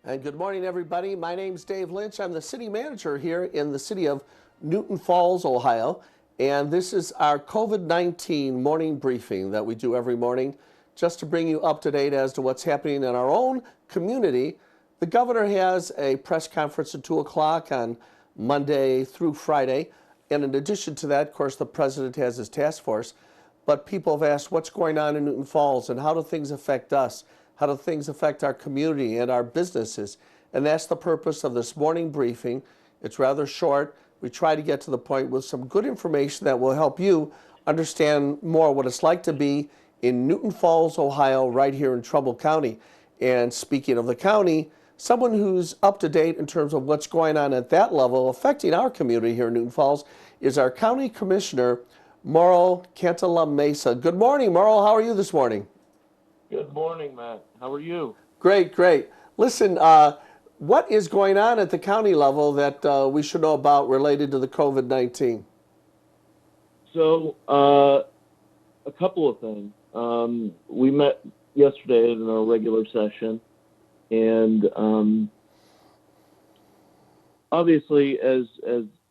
And good morning, everybody. My name's Dave Lynch. I'm the city manager here in the city of Newton Falls, Ohio. And this is our COVID-19 morning briefing that we do every morning just to bring you up to date as to what's happening in our own community. The governor has a press conference at 2 o'clock on Monday through Friday. And in addition to that, of course, the president has his task force. But people have asked what's going on in Newton Falls and how do things affect us? How do things affect our community and our businesses? And that's the purpose of this morning briefing. It's rather short. We try to get to the point with some good information that will help you understand more what it's like to be in Newton Falls, Ohio, right here in Trumbull County. And speaking of the county, someone who's up to date in terms of what's going on at that level affecting our community here in Newton Falls is our county commissioner, Mauro Cantala Mesa. Good morning, Mauro. How are you this morning? Good morning, Matt. How are you? Great, great. Listen, what is going on at the county level that we should know about related to the COVID-19? So, a couple of things. We met yesterday in our regular session, and obviously, as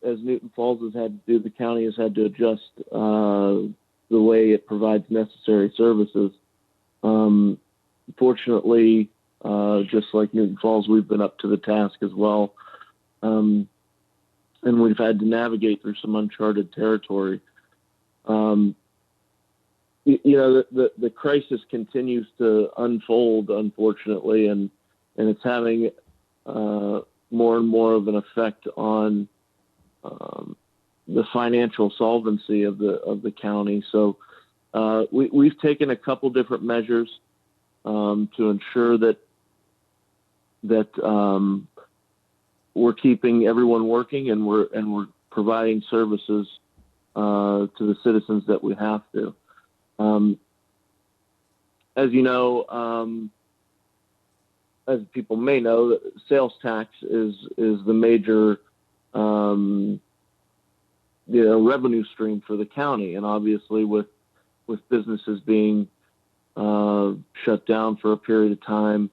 Newton Falls has had to do, the county has had to adjust the way it provides necessary services. Fortunately, just like Newton Falls, we've been up to the task as well. And we've had to navigate through some uncharted territory. The crisis continues to unfold, unfortunately, and it's having more and more of an effect on the financial solvency of the county. So we've taken a couple different measures to ensure that we're keeping everyone working and we're providing services to the citizens that we have to. As you know, as people may know, sales tax is the major revenue stream for the county, and obviously with businesses being shut down for a period of time,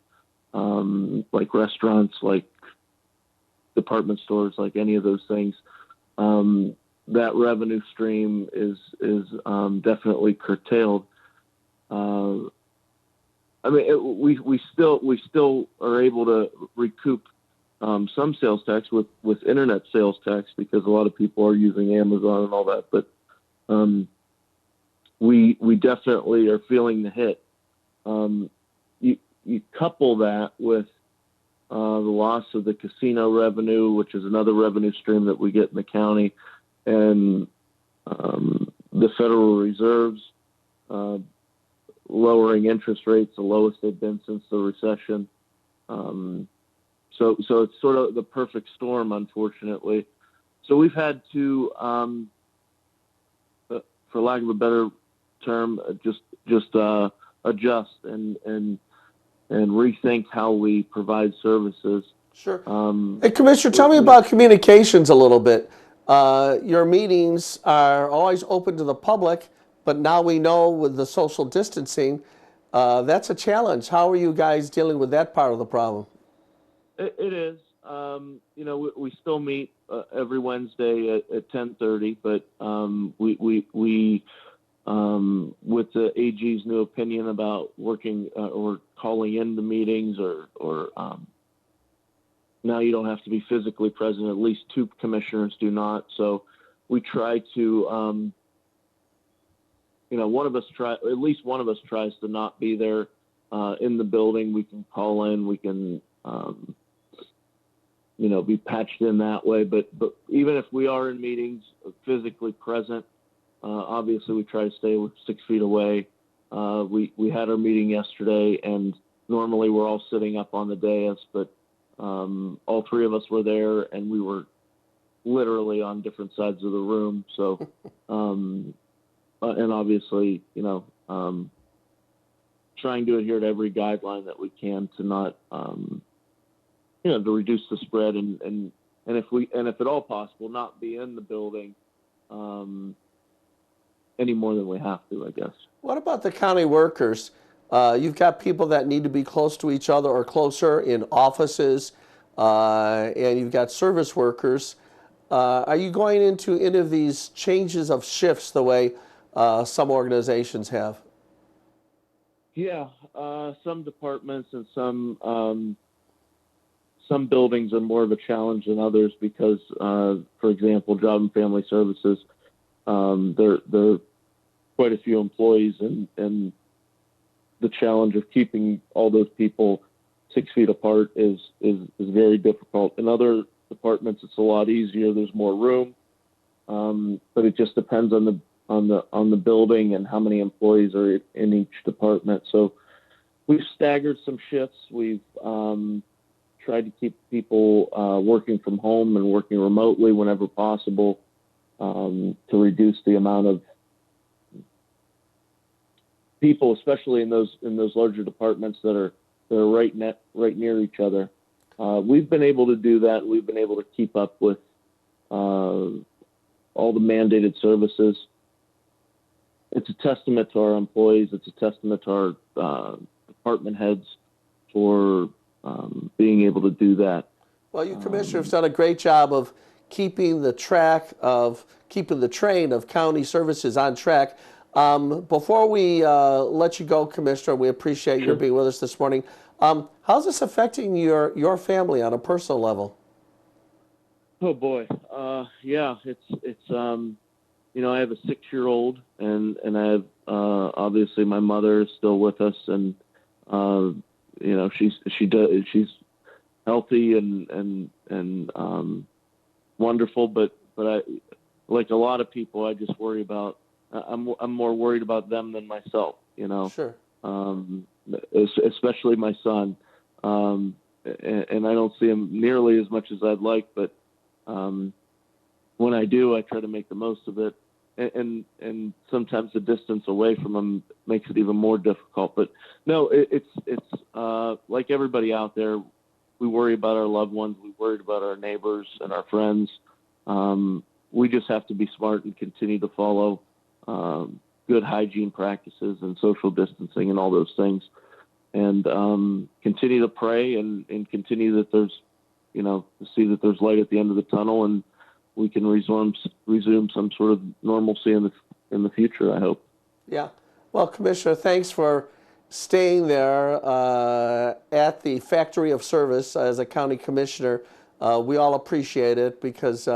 like restaurants, like department stores, like any of those things, that revenue stream is definitely curtailed. We still are able to recoup some sales tax with internet sales tax because a lot of people are using Amazon and all that, but we definitely are feeling the hit. You couple that with the loss of the casino revenue, which is another revenue stream that we get in the county, and the Federal Reserve's lowering interest rates, the lowest they've been since the recession. So it's sort of the perfect storm, unfortunately. So we've had to, for lack of a better term, just adjust and rethink how we provide services. Sure. Hey, Commissioner, tell me about communications a little bit. Your meetings are always open to the public, but now we know with the social distancing, that's a challenge. How are you guys dealing with that part of the problem? It is. We still meet every Wednesday at 10:30, but we with the AG's new opinion about working or calling in the meetings, or now you don't have to be physically present. At least two commissioners do not. So we try to, at least one of us tries to not be there in the building. We can call in. We can, be patched in that way. But even if we are in meetings physically present, obviously we try to stay 6 feet away. We had our meeting yesterday, and normally we're all sitting up on the dais, but all three of us were there, and we were literally on different sides of the room. So, and obviously, trying to adhere to every guideline that we can to not, to reduce the spread, and if at all possible, not be in the building any more than we have to, I guess. What about the county workers? You've got people that need to be close to each other or closer in offices, and you've got service workers. Are you going into any of these changes of shifts the way some organizations have? Yeah, some departments and some buildings are more of a challenge than others because, for example, Job and Family Services, there are quite a few employees, and the challenge of keeping all those people 6 feet apart is very difficult. In other departments, it's a lot easier. There's more room, but it just depends on the building and how many employees are in each department. So we've staggered some shifts. We've tried to keep people working from home and working remotely whenever possible to reduce the amount of people, especially in those larger departments that are right near each other. We've been able to do that. We've been able to keep up with all the mandated services. It's a testament to our employees. It's a testament to our department heads for being able to do that. Well, you commissioners have done a great job of keeping the train of county services on track. Before we let you go, Commissioner, we appreciate your being with us this morning. How's this affecting your family on a personal level? Oh boy, yeah, it's I have a 6-year-old, and I have obviously my mother is still with us, and she's healthy and wonderful, but I, like a lot of people, I just worry about. I'm more worried about them than myself, Sure. Especially my son, and I don't see him nearly as much as I'd like, but when I do, I try to make the most of it, and sometimes the distance away from him makes it even more difficult. But no, it's like everybody out there, we worry about our loved ones, we worry about our neighbors and our friends. We just have to be smart and continue to follow good hygiene practices and social distancing and all those things, and continue to pray and continue that there's, to see that there's light at the end of the tunnel, and we can resume some sort of normalcy in the future, I hope. Yeah. Well, Commissioner, thanks for staying there at the factory of service as a county commissioner. We all appreciate it because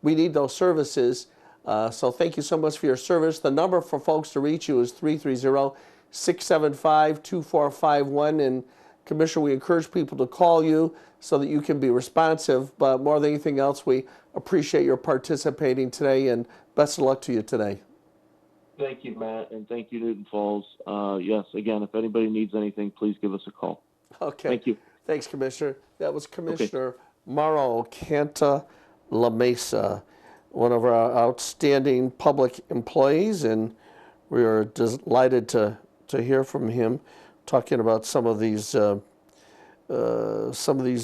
we need those services. So thank you so much for your service. The number for folks to reach you is 330-675-2451. And Commissioner, we encourage people to call you so that you can be responsive. But more than anything else, we appreciate your participating today, and best of luck to you today. Thank you, Matt, and thank you, Newton Falls. Yes, again, if anybody needs anything, please give us a call. Okay. Thank you. Thanks, Commissioner. That was Commissioner Mauro Canta La Mesa, one of our outstanding public employees, and we are delighted to hear from him talking about some of these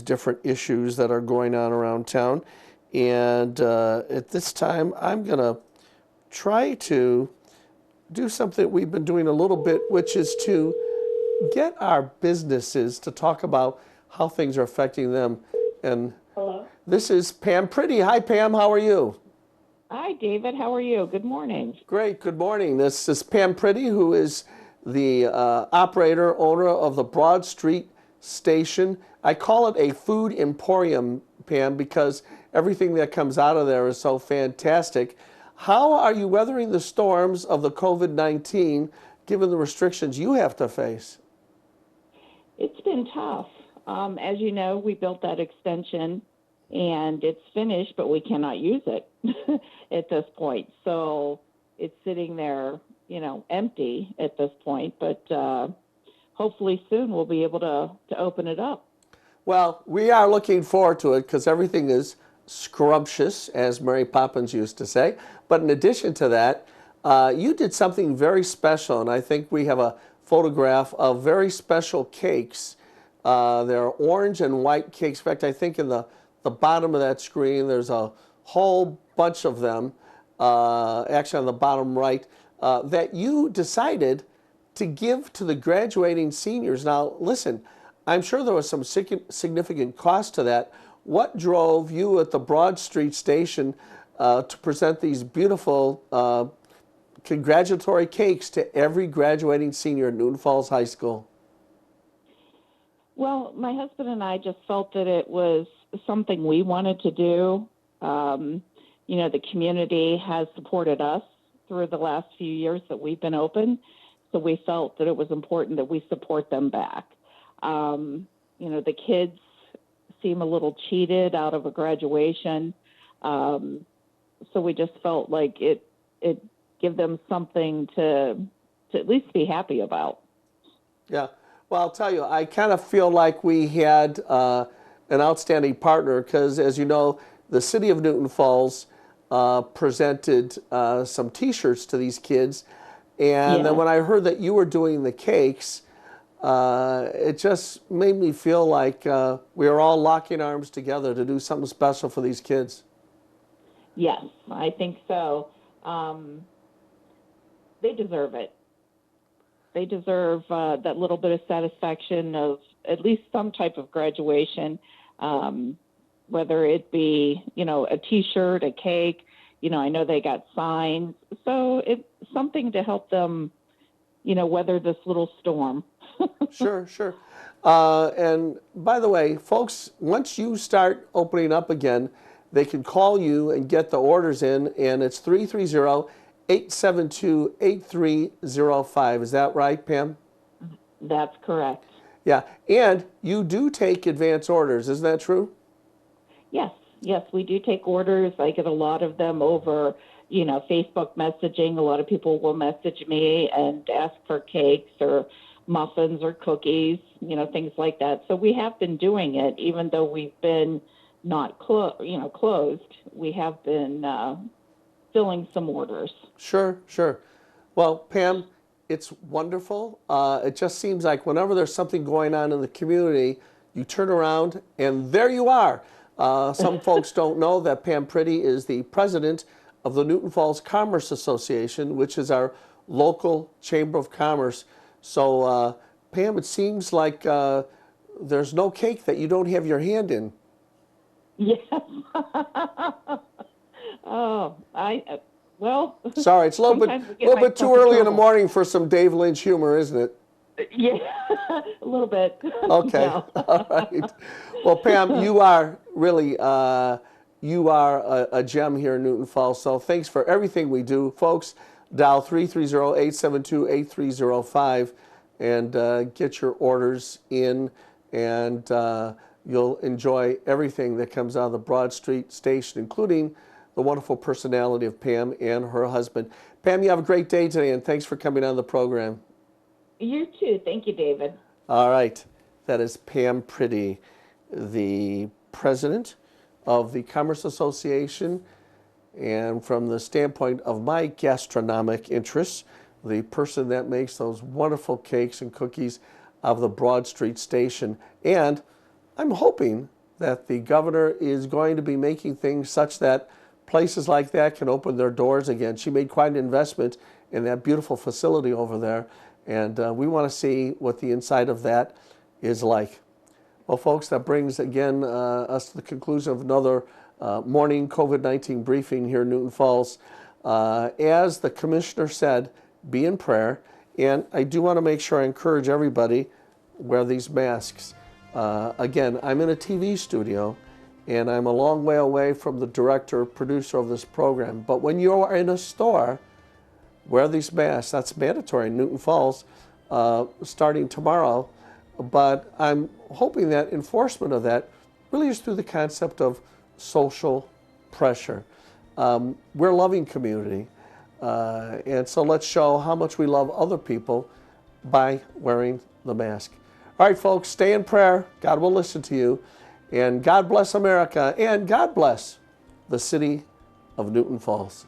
different issues that are going on around town. And at this time, I'm going to try to do something we've been doing a little bit, which is to get our businesses to talk about how things are affecting them. And Hello. this is Pam Pretty. Hi, Pam. How are you? Hi, David. How are you? Good morning. Great. Good morning. This is Pam Pretty, who is the operator, owner of the Broad Street Station. I call it a food emporium, Pam, because everything that comes out of there is so fantastic. How are you weathering the storms of the COVID-19, given the restrictions you have to face? It's been tough. As you know, we built that extension, and it's finished, but we cannot use it at this point. So it's sitting there, empty at this point. But hopefully soon we'll be able to open it up. Well, we are looking forward to it because everything is scrumptious, as Mary Poppins used to say. But in addition to that, you did something very special, and I think we have a photograph of very special cakes. They're orange and white cakes. In fact, I think in the bottom of that screen, there's a whole bunch of them, actually on the bottom right, that you decided to give to the graduating seniors. Now, listen, I'm sure there was some significant cost to that. What drove you at the Broad Street Station to present these beautiful congratulatory cakes to every graduating senior at Newton Falls High School? Well, my husband and I just felt that it was something we wanted to do. You know, the community has supported us through the last few years that we've been open, so we felt that it was important that we support them back. You know, the kids seem a little cheated out of a graduation, so we just felt like it give them something to at least be happy about. Yeah. Well, I'll tell you, I kind of feel like we had an outstanding partner because, as you know, the city of Newton Falls presented some T-shirts to these kids. And then when I heard that you were doing the cakes, it just made me feel like we were all locking arms together to do something special for these kids. Yes, I think so. They deserve it. They deserve that little bit of satisfaction of at least some type of graduation, whether it be, you know, a T-shirt, a cake. You know, I know they got signs. So it's something to help them, you know, weather this little storm. Sure, sure. And by the way, folks, once you start opening up again, they can call you and get the orders in, and it's 330-872-8305. Is that right, Pam? That's correct. Yeah, and you do take advance orders, isn't that true? Yes, we do take orders. I get a lot of them over, you know, Facebook messaging. A lot of people will message me and ask for cakes or muffins or cookies, you know, things like that. So we have been doing it, even though we've been not closed. We have been filling some orders. Sure, sure. Well, Pam, it's wonderful. It just seems like whenever there's something going on in the community, you turn around and there you are. Some folks don't know that Pam Pretty is the president of the Newton Falls Commerce Association, which is our local chamber of commerce. So, Pam, it seems like there's no cake that you don't have your hand in. Yes. Well. Sorry, it's a little bit too early in the morning for some Dave Lynch humor, isn't it? Yeah, a little bit. Okay, No. all right. Well, Pam, you are really, you are a gem here in Newton Falls, so thanks for everything we do. Folks, dial 330-872-8305 and get your orders in, and you'll enjoy everything that comes out of the Broad Street Station, including the wonderful personality of Pam and her husband. Pam, you have a great day today, and thanks for coming on the program. You too. Thank you, David. All right. That is Pam Pretty, the president of the Commerce Association, and from the standpoint of my gastronomic interests, the person that makes those wonderful cakes and cookies of the Broad Street Station. And I'm hoping that the governor is going to be making things such that places like that can open their doors again. She made quite an investment in that beautiful facility over there, and we want to see what the inside of that is like. Well, folks, that brings again us to the conclusion of another morning COVID-19 briefing here in Newton Falls. As the commissioner said, be in prayer, and I do want to make sure I encourage everybody wear these masks. Again, I'm in a TV studio, and I'm a long way away from the director, producer of this program. But when you are in a store, wear these masks. That's mandatory in Newton Falls starting tomorrow. But I'm hoping that enforcement of that really is through the concept of social pressure. We're a loving community, and so let's show how much we love other people by wearing the mask. All right, folks, stay in prayer. God will listen to you. And God bless America, and God bless the city of Newton Falls.